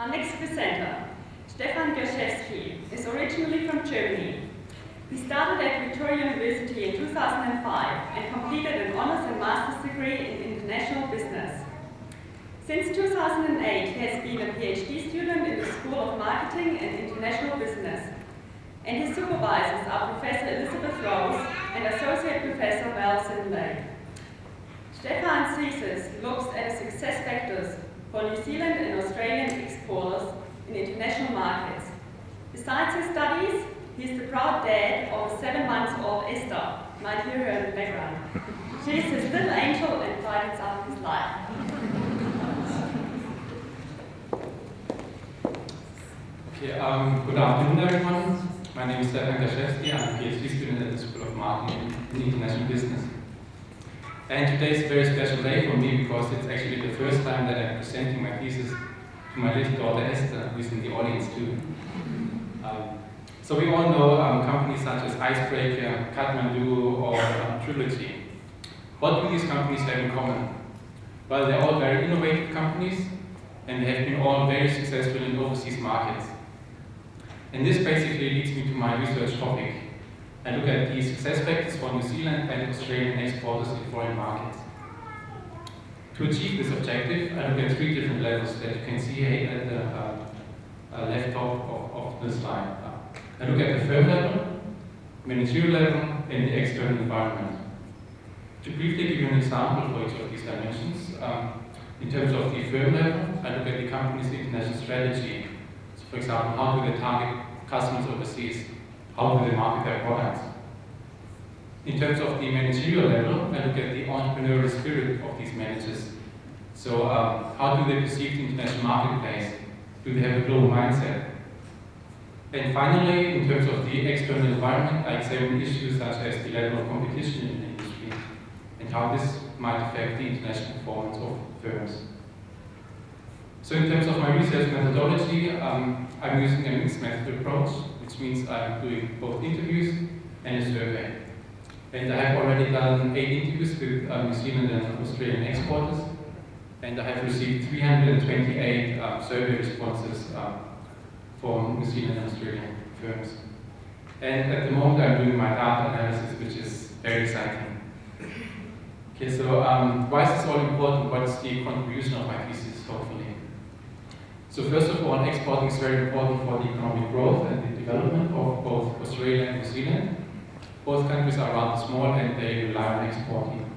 Our next presenter, Stephan Gerschewski, is originally from Germany. He started at Victoria University in 2005 and completed an honors and master's degree in international business. Since 2008, he has been a PhD student in the School of Marketing and International Business, and his supervisors are Professor Elizabeth Rose and Associate Professor Val Sinlay. Stephan's thesis looks at the success factors for New Zealand and Australian exporters in international markets. Besides his studies, he is the proud dad of a 7-month-old Esther. You might hear her in the background. She is his little angel and brightens up his life. Okay, good afternoon, everyone. My name is Stephan Gerschewski. I'm a PhD student at the School of Marketing and International Business. And today is a very special day for me because it's actually the first time that I'm presenting my thesis to my little daughter Esther, who is in the audience too. So we all know companies such as Icebreaker, Kathmandu, or Trilogy. What do these companies have in common? Well, they're all very innovative companies, and they have been all very successful in overseas markets. And this basically leads me to my research topic. I look at the success factors for New Zealand and Australian exporters in foreign markets. To achieve this objective, I look at 3 different levels that you can see here at the left top of the slide. I look at the firm level, managerial level, and the external environment. To briefly give you an example for each of these dimensions, in terms of the firm level, I look at the company's international strategy. So for example, how do they target customers overseas? How do they market their products? In terms of the managerial level, I look at the entrepreneurial spirit of these managers. So how do they perceive the international marketplace? Do they have a global mindset? And finally, in terms of the external environment, I examine issues such as the level of competition in the industry and how this might affect the international performance of firms. So in terms of my research methodology, I'm using a mixed method approach, which means I'm doing both interviews and a survey. And I have already done 8 interviews with New Zealand and Australian exporters, and I have received 328 survey responses from New Zealand and Australian firms. And at the moment I'm doing my data analysis, which is very exciting. Okay, so why is this all important? What's the contribution of my thesis, hopefully? So first of all, exporting is very important for the economic growth and the development of both Australia and New Zealand. Both countries are rather small and they rely on exporting.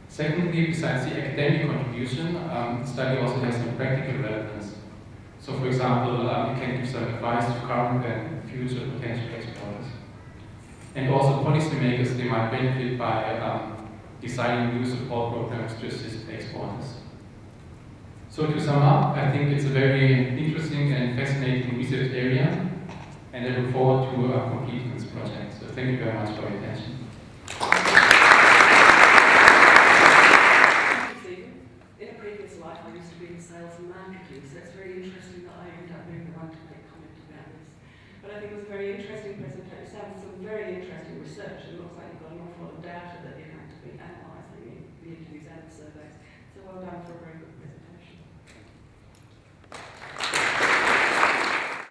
Secondly, besides the academic contribution, the study also has some practical relevance. So for example, you can give some advice to current and future potential exporters. And also policymakers, they might benefit by designing new support programs to assist exporters. So to sum up, I think it's a very interesting and fascinating research area, and I look forward to completing this project. So thank you very much for your attention. In a previous life, I used to be in sales and marketing, so it's very interesting that I ended up being the one to make comment about this. But I think it was a very interesting presentation. It sounds some very interesting research, and it looks like you've got an awful lot of data that you're going to be analysing in the interviews and the surveys. So well done for a very good